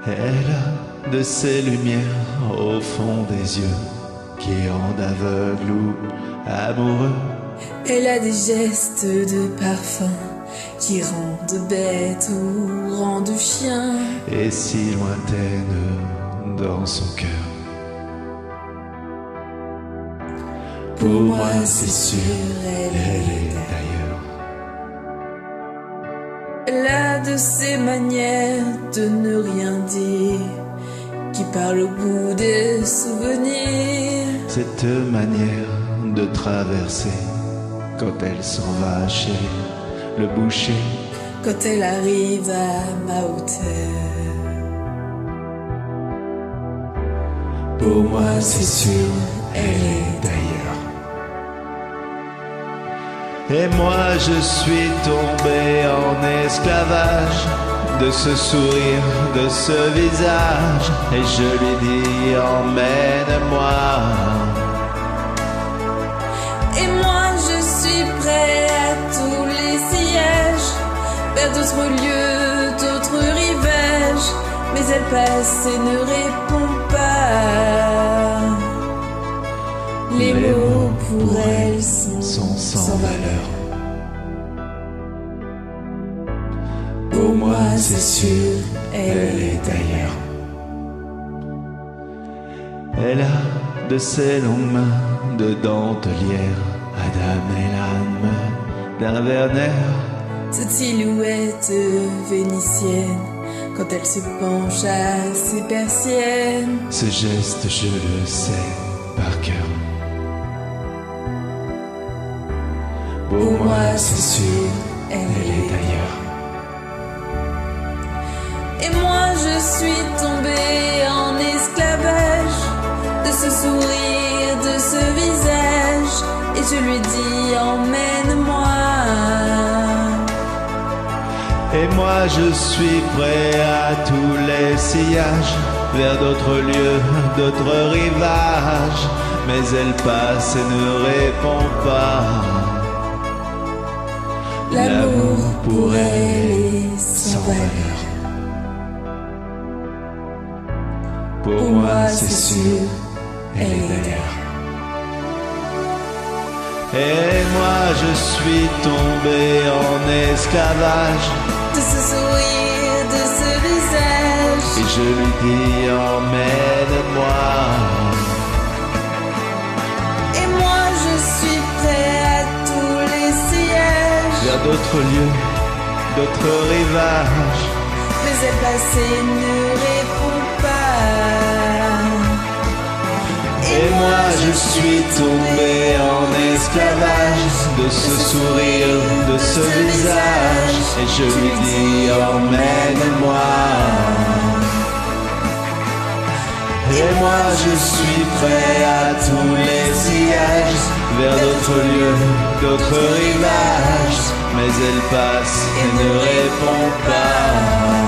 Elle a de ces lumières au fond des yeux qui rendent aveugle ou amoureux. Elle a des gestes de parfum qui rendent bête ou rendent chien. Et si lointaine dans son cœur. Pour moi c'est sûr, elle est d'ailleurs. Elle a de ces manières de ne rien dire qui parle au bout des souvenirs. Cette manière de traverser quand elle s'en va chez le boucher. Quand elle arrive à ma hauteur. Pour moi c'est sûr, elle est d'ailleurs. Et moi je suis tombé en esclavage de ce sourire, de ce visage. Et je lui dis emmène-moi. Et moi je suis prêt à tous les sièges, vers d'autres lieux, d'autres rivages. Mais elle passe et ne répond pas. Les mots pour elle sont sans valeur. Pour moi c'est sûr, elle est d'ailleurs. Elle a de ces longues mains de dentelière, Adam et l'âme d'un Werner. Cette silhouette vénitienne, quand elle se penche à ses persiennes. Ce geste je le sais par cœur. Pour moi c'est sûr, elle est d'ailleurs. Et moi je suis tombée en esclavage de ce sourire, de ce visage. Et je lui dis emmène-moi. Et moi je suis prêt à tous les sillages, vers d'autres lieux, d'autres rivages. Mais elle passe et ne répond pas. L'amour pour elle est sans valeur. Pour moi c'est sûr, elle est d'ailleurs. Et moi je suis tombé en esclavage de ce sourire, de ce visage. Et je lui dis emmène-moi. Et moi je suis prêt à tous les sièges, vers d'autres lieux, d'autres rivages. Mais elle passe et ne répond pas. Et moi je suis tombé en esclavage de ce sourire, de ce visage. Et je lui dis emmène-moi. Et moi je suis prêt à tous les sillages, vers d'autres lieux, d'autres rivages. Mais elle passe et ne répond pas.